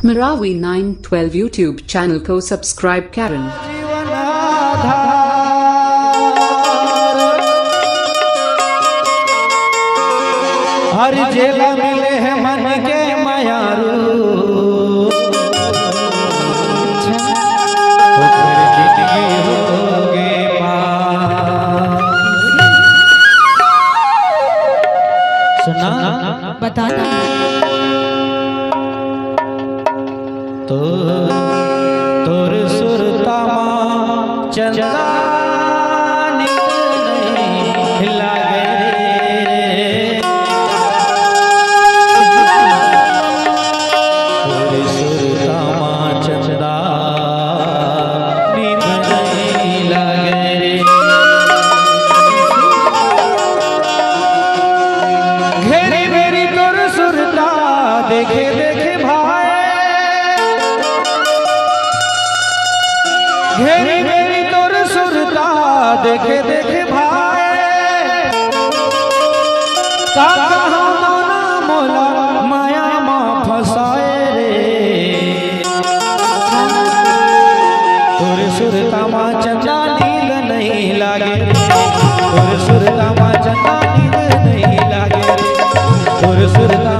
Marawi 912 YouTube channel को subscribe करें। हर जेला मिले है मन के मायारू तो फिर जिंदगी होगे पार। सुना बताना तो तोर सुरता मां चंदा देखे देखे भाई घेरी मेरी तोर सुरता देखे देखे भाई का कहा मोना मोला माया माँ फसाए रे तोर सुरता माँ चंदा नींद नहीं लागे तोर सुरता माँ चंदा नींद नहीं लागे तोर सुरता